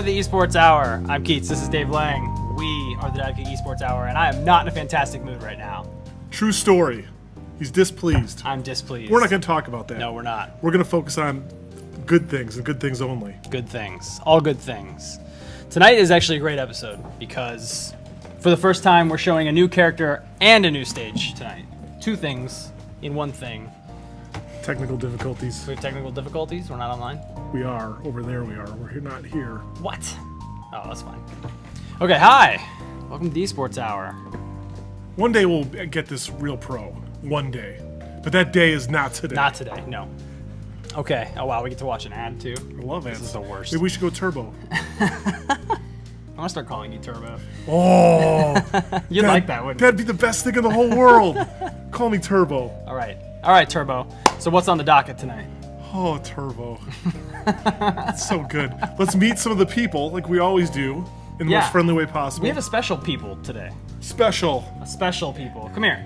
welcome to the Esports Hour. I'm Keats, this is Dave Lang. We are the Divekick Esports Hour, and I am not in a fantastic mood right now. True story. He's displeased. I'm displeased. We're not going to talk about that. No, we're not. We're going to focus on good things and good things only. Good things. All good things. Tonight is actually a great episode because for the first time we're showing a new character and a new stage tonight. Two things in one thing. Technical difficulties. We have technical difficulties. We're not online. We are. Over there we are. We're not here. What? Oh, that's fine. Okay, hi. Welcome to the Esports Hour. One day we'll get this real pro. One day. But that day is not today. Not today, no. Okay. Oh, wow, we get to watch an ad, too. I love This ads. is the worst. Maybe we should go turbo. I want to start calling you Turbo. Oh. You'd like that, wouldn't you? That'd be the best thing in the whole world. Call me Turbo. All right, Turbo. So what's on the docket tonight? Oh, Turbo. That's so good. Let's meet some of the people like we always do in the Yeah. most friendly way possible. We have a special people today. Special. A special people. Come here.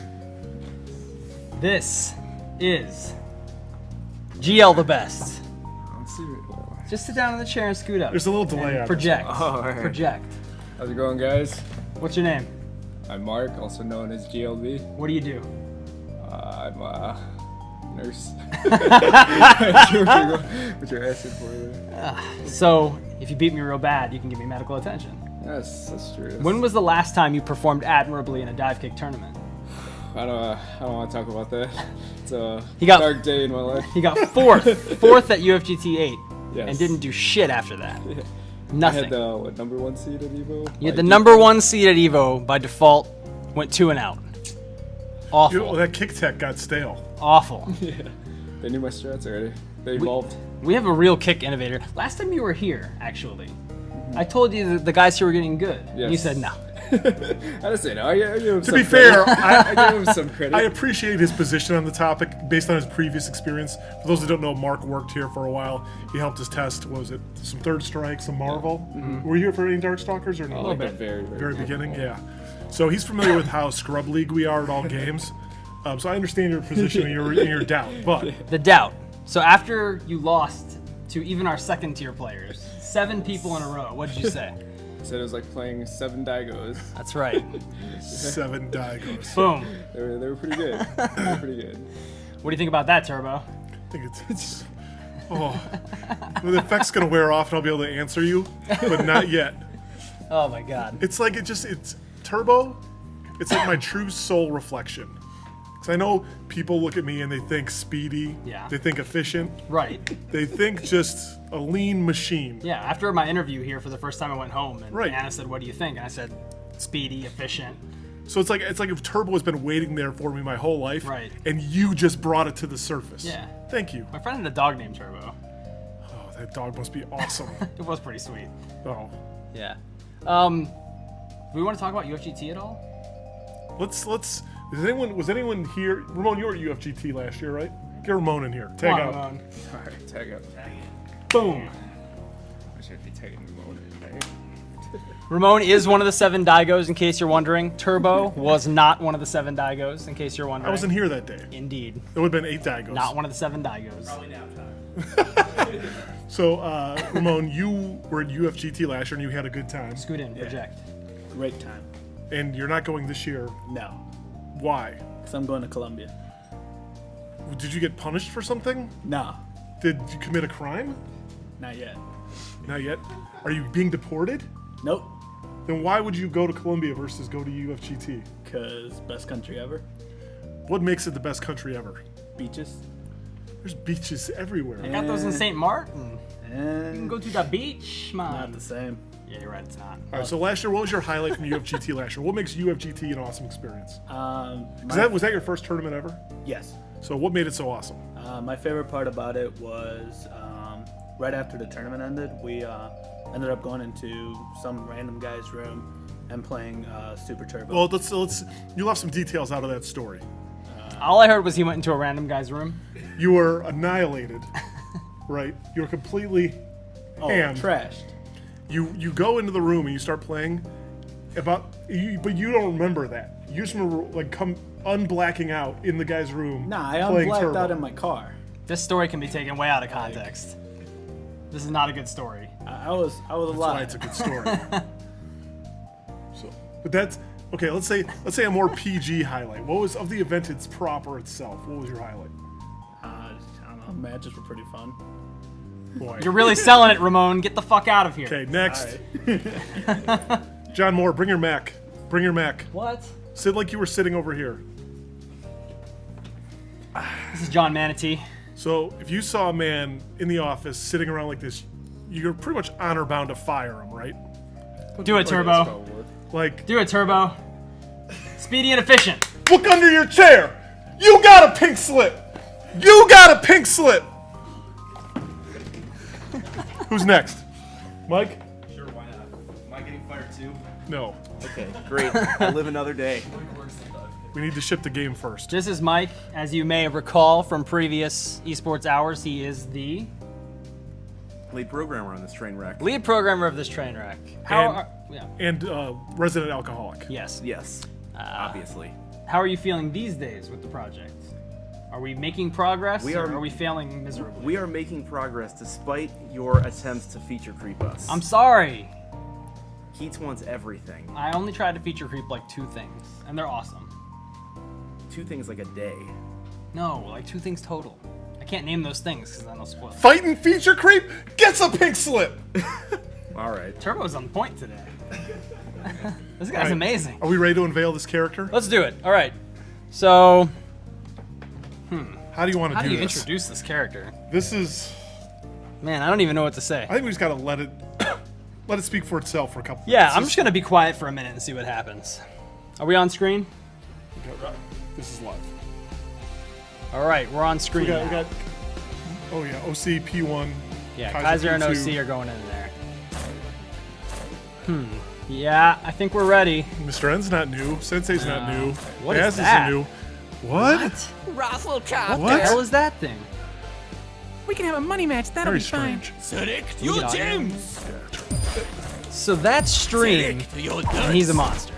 This is GL the best. Just sit down in the chair and scoot up. There's a little delay And on project. this. Oh, alright. Project. How's it going, guys? What's your name? I'm Mark, also known as GLB. What do you do? I'm a nurse. What you're asking for there. So, if you beat me real bad, you can give me medical attention. Yes, that's true. When was the last time you performed admirably in a dive kick tournament? I don't want to talk about that. It's a He got- dark day in my life. He got fourth at UFGT 8, Yes. and didn't do shit after that. I Nothing. had the #1 seed at Evo. You had the #1 seed at Evo by default, went 2 and out. Awful. You know, that kick tech got stale. Awful. Yeah. They knew my strats already. They evolved. We have a real kick innovator. Last time you were here, actually, I told you that the guys here were getting good. And you Yes. said no. I didn't say no. I gave him To some be credit. fair, I gave him some credit. I appreciate his position on the topic based on his previous experience. For those who don't know, Mark worked here for a while. He helped us test, what was it, some Third Strike, some Marvel. Were you here for any Darkstalkers or no? like the very Very beginning, yeah. So he's familiar with how scrub league we are at all games. So I understand your position and your doubt, but The doubt. So after you lost to even our second tier players, 7 people in a row, what did you say? Said it was like playing 7 Daigos. That's right. 7 Daigos. Boom. They were pretty good. They were pretty good. What do you think about that, Turbo? I think it's oh, well, the effect's gonna wear off and I'll be able to answer you, but not yet. Oh my god. It's like it's Turbo. It's like my true soul reflection. Because I know people look at me and they think speedy. Yeah. They think efficient. Right. They think just a lean machine. Yeah, after my interview here for the first time I went home and Right. Anna said, what do you think? And I said, speedy, efficient. So it's like if Turbo has been waiting there for me my whole life. Right. And you just brought it to the surface. Yeah. Thank you. My friend had a dog named Turbo. Oh, that dog must be awesome. It was pretty sweet. Oh. Yeah. Do we want to talk about UFGT at all? Let's was anyone here? Ramon, you were at UFGT last year, right? Get Ramon in here. Tag Come out. on, Ramon. Alright, tag up. Boom. I should be tagging Ramon in there. Ramon is one of the 7 Daigos, in case you're wondering. Turbo was not one of the 7 Daigos, in case you're wondering. I wasn't here that day. Indeed. There would have been 8 Daigos. Not one of the 7 Daigos. So, Ramon, you were at UFGT last year and you had a good time. Scoot in, project. Great time. And you're not going this year. No, Why? because I'm going to Colombia. Did you get punished for something? No, Did you commit a crime? not yet. Not yet. Are you being deported? Nope, Then why would you go to Colombia versus go to UFGT? because best country ever. What makes it the best country ever? Beaches. There's beaches everywhere. Got those in St. Martin. And You can go to the beach, man. not the same. Yeah, you're right, it's not. All right, so last year, what was your highlight from UFGT last year? What makes UFGT an awesome experience? Was that your first tournament ever? Yes. So what made it so awesome? My favorite part about it was right after the tournament ended, we ended up going into some random guy's room and playing Super Turbo. Well, let's. You left some details out of that story. All I heard was he went into a random guy's room. You were annihilated, right? You were completely hammed. Trashed. You go into the room and you start playing, but you don't remember that. You just remember like come unblacking out in the guy's room. Nah, I playing unblacked Turbo. out in my car. This story can be taken way out of context. This is not a good story. I was That's why alive. it's a good story. So, but that's okay. Let's say a more PG highlight. What was of the event it's proper itself? What was your highlight? I don't know. Matches were pretty fun. Boy. You're really selling it, Ramon. Get the fuck out of here. Okay, next. John Moore, bring your Mac. Bring your Mac. What? Sit like you were sitting over here. This is John Manatee. So, if you saw a man in the office sitting around like this, you're pretty much honor bound to fire him, right? Do it, Turbo. Like, Do it, Turbo. Speedy and efficient. look under your chair. You got a pink slip. You got a pink slip. Who's next? Mike? Sure, why not? Am I getting fired too? No. Okay, great. I'll live another day. We need to ship the game first. This is Mike. As you may recall from previous esports hours, he is the Lead programmer on this train wreck. lead programmer of this train wreck. How And- are, And resident alcoholic. Yes. Yes, obviously. How are you feeling these days with the project? Are we making progress, We or are- are we failing miserably? We are making progress despite your attempts to feature creep us. I'm sorry. Keats wants everything. I only tried to feature creep like 2 things, and they're awesome. 2 things like a day. No, like 2 things total. I can't name those things because then I'll spoil it. Fighting feature creep gets a pink slip. All right. Turbo's on point today. This guy's All right. amazing. Are we ready to unveil this character? Let's do it. All right. So, How do you want to how do do you this? introduce this character? This is. Man, I don't even know what to say. I think we just gotta let it speak for itself for a couple. Yeah, minutes. I'm just gonna be quiet for a minute and see what happens. Are we on screen? This is live. All right, we're on screen. We got. now. Oh yeah, OC P1. Yeah, Kaiser and P2. OC are going in there. Yeah, I think we're ready. Mr. N's not new. Sensei's not new. What is Baz that? isn't new. What? Russell Cop. What the hell is that thing? We can have a money match. That'll Very be fine. strange. Select your gems. So that's Stream, and he's a monster.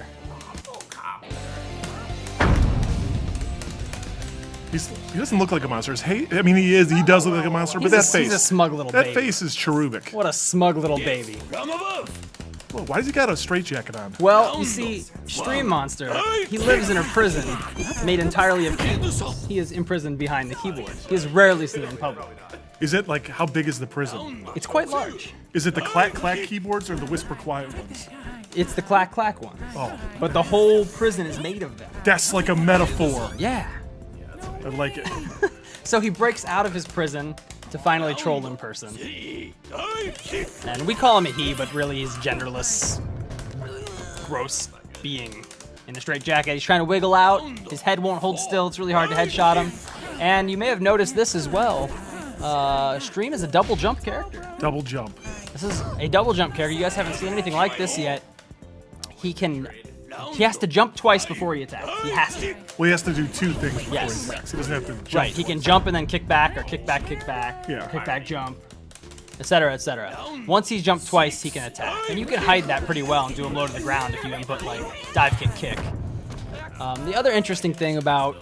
He doesn't look like a monster. I mean, he is. He does look like a monster, but that face. He's a smug little that baby. face is cherubic. What a smug little baby. Whoa, why does he got a straitjacket on? Well, you see, Stream Monster, he lives in a prison made entirely of keyboards. He is imprisoned behind the keyboard. He is rarely seen in public. Is it like how big is the prison? It's quite large. Is it the clack clack keyboards or the whisper quiet ones? It's the clack clack one. Oh, But the whole prison is made of them. that's like a metaphor. Yeah. I like it. So he breaks out of his prison to finally troll in person. And we call him a he, but really he's genderless, gross being in a straitjacket. He's trying to wiggle out. His head won't hold still. It's really hard to headshot him. And you may have noticed this as well. Stream is a double jump character. Double jump. This is a double jump character. You guys haven't seen anything like this yet. He has to jump twice before he attacks. He has to. Well, he has to do 2 things before Yes. he attacks. He doesn't have to jump. Right, he can jump and then kick back, or kick back, Yeah. kick back, jump, etc., etc. Once he's jumped twice, he can attack. And you can hide that pretty well and do him low to the ground if you input, like, dive kick, kick. The other interesting thing about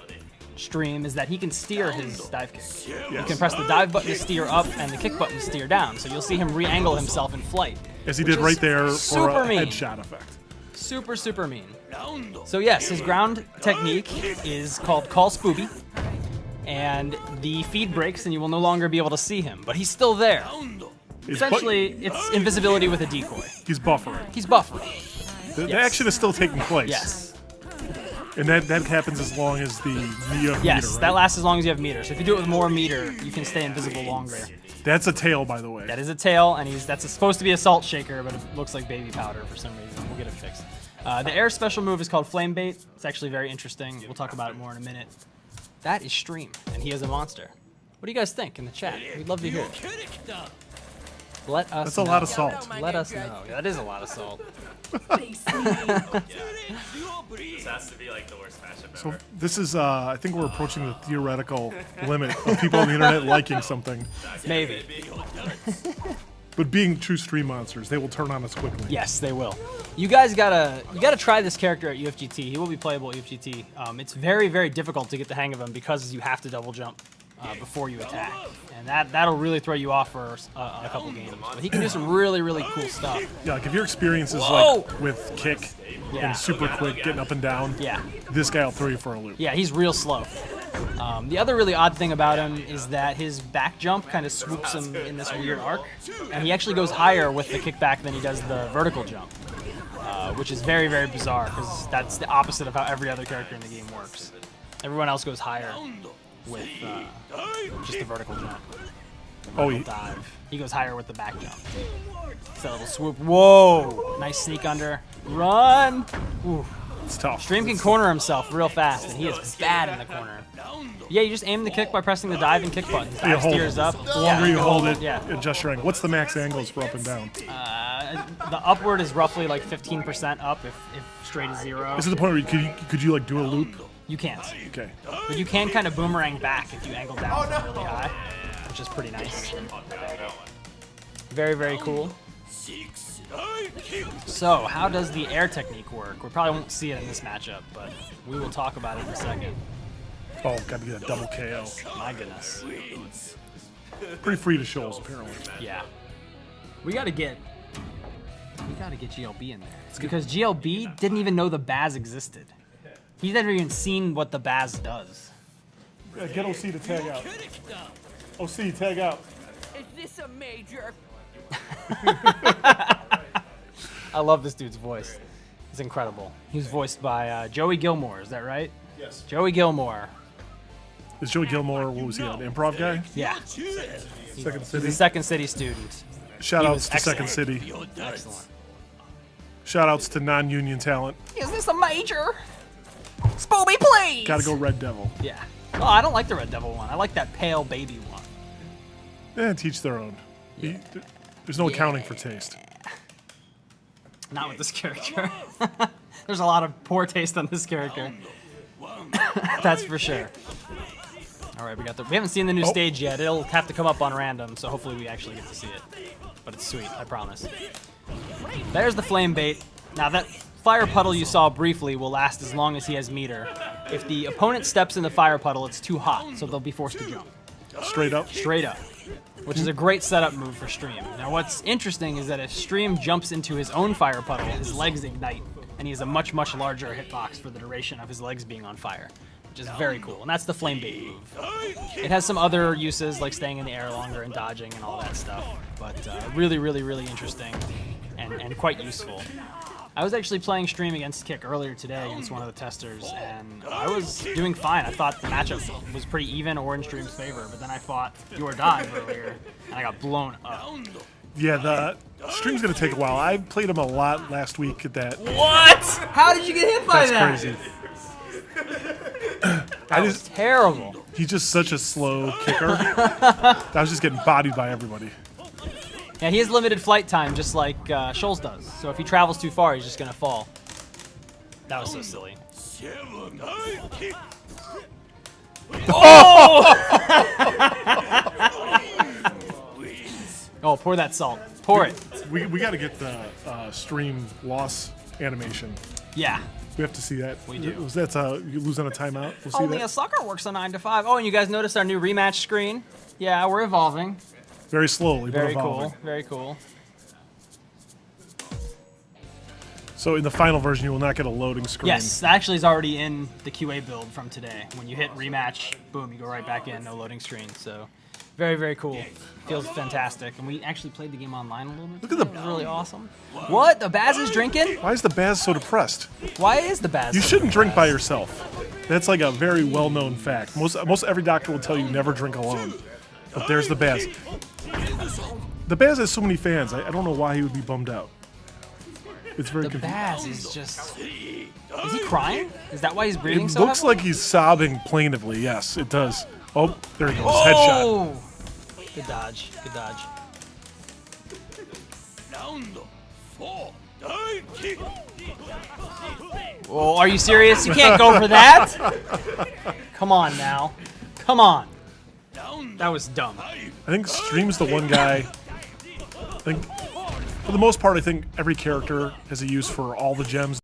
Stream is that he can steer his dive kick. You can press the dive button to steer up and the kick button to steer down, so you'll see him re-angle himself in flight. As he which did is right there for super a mean. headshot effect. Super, super mean. So yes, his ground technique is called Call Spooby, and the feed breaks and you will no longer be able to see him, but he's still there. He's Essentially, it's invisibility with a decoy. he's buffering. He's buffering. The Yes. action is still taking place. Yes. And that happens as long as the meter. Yes, meter, right? that lasts as long as you have meter. So if you do it with more meter, you can stay invisible longer. That's a tail, by the way. That is a tail, and that's supposed to be a salt shaker, but it looks like baby powder for some reason. We'll get it fixed. The air special move is called Flame Bait. It's actually very interesting. We'll talk about it more in a minute. That is Stream, and he is a monster. What do you guys think in the chat? We'd love to hear it. Let us That's a know. lot of salt. Let us know. That is a lot of salt. This has to be like the worst matchup So ever. this is, I think we're approaching the theoretical limit of people on the internet liking something. Maybe. But being true stream monsters, they will turn on us quickly. Yes, they will. You guys gotta try this character at UFGT. He will be playable at UFGT. It's very, very difficult to get the hang of him because you have to double jump. before you attack, and that'll really throw you off for a couple games. But he can do some really, really cool stuff. Yeah, like if your experience is Whoa! like with kick Yeah. and super quick, getting up and down, Yeah. this guy will throw you for a loop. Yeah, he's real slow. The other really odd thing about him is that his back jump kind of swoops him in this weird arc, and he actually goes higher with the kickback than he does the vertical jump, which is very, very bizarre because that's the opposite of how every other character in the game works. Everyone else goes higher with just the vertical jump. Oh, Dive. He goes higher with the back jump. It's that little swoop. Whoa! Nice sneak under. Run! Ooh. it's tough. Stream can corner himself real fast, and he is bad in the corner. Yeah, you just aim the kick by pressing the dive and kick button. You Dive hold steers it. up. The longer you hold it, yeah. adjust your angle. What's the max angles for up and down? The upward is roughly like 15% up if straight is 0. This is the point where could you like do a loop? You can't. Okay. But you can kind of boomerang back if you angle down really high, which is pretty nice. Very, very cool. So, how does the air technique work? We probably won't see it in this matchup, but we will talk about it in a second. Oh, got to get a double KO. My goodness. Pretty free to shows, apparently. Yeah. We gotta get GLB in there. It's because GLB didn't even know the Baz existed. He's never even seen what the Baz does. Yeah, get OC to tag out. OC, tag out. Is this a major? I love this dude's voice. It's incredible. He was voiced by Joey Gilmore, is that right? Yes. Joey Gilmore. Is Joey Gilmore, what was he, an improv guy? Yeah. Second He's City. a Second City student. Shout he outs was to Second excellent. City. Excellent. Shout outs to non-union talent. Is this a major? Spooby, please! Gotta go Red Devil. Yeah. Oh, I don't like the Red Devil one. I like that pale baby one. Teach their own. There's no accounting for taste. Not with this character. There's a lot of poor taste on this character. That's for sure. All right, we haven't seen the new stage yet. It'll have to come up on random, so hopefully we actually get to see it. But it's sweet, I promise. There's the flame bait. Now that fire puddle you saw briefly will last as long as he has meter. If the opponent steps in the fire puddle, it's too hot, so they'll be forced to jump. Straight up. Straight up. Which is a great setup move for Stream. Now what's interesting is that if Stream jumps into his own fire puddle, his legs ignite, and he has a much, much larger hitbox for the duration of his legs being on fire, which is very cool. And that's the flame bait move. It has some other uses, like staying in the air longer and dodging and all that stuff, but really, really, really interesting and quite useful. I was actually playing Stream against Kick earlier today against one of the testers, and I was doing fine. I thought the matchup was pretty even or in Stream's favor, but then I fought Your Dive earlier, and I got blown up. Yeah, the stream's gonna take a while. I played him a lot last week at that. What? How did you get hit by That's that? crazy. That was terrible. He's just such a slow kicker. I was just getting bodied by everybody. Yeah, he has limited flight time, just like Shoals does. So if he travels too far, he's just gonna fall. That was so silly. Oh, pour that salt. Pour it. We got to get the stream loss animation. Yeah. We have to see that. We do. That's you lose on a timeout. We'll see Only that. a sucker works a 9 to 5. Oh, and you guys noticed our new rematch screen? Yeah, we're evolving. Very slowly, Very but evolving. cool. Very cool. So in the final version, you will not get a loading screen. Yes, that actually is already in the QA build from today. When you hit rematch, boom, you go right back in, no loading screen. So, very, very cool. Feels fantastic. And we actually played the game online a little bit. Look at the- It was really awesome. What? The Baz is drinking? Why is the Baz so depressed? Why is the Baz? You so shouldn't drink by depressed? yourself. That's like a very well-known fact. Most every doctor will tell you never drink alone. But there's the Baz. The Baz has so many fans. I don't know why he would be bummed out. It's very The confusing. Baz is just... Is he crying? Is that why he's breathing It so looks heavily? like he's sobbing plaintively. Yes, it does. Oh, there he goes. Headshot. Oh! Good dodge. Good dodge. Oh, are you serious? You can't go for that? Come on now. Come on. That was dumb. I think Stream's the one guy. I think, for the most part, I think every character has a use for all the gems.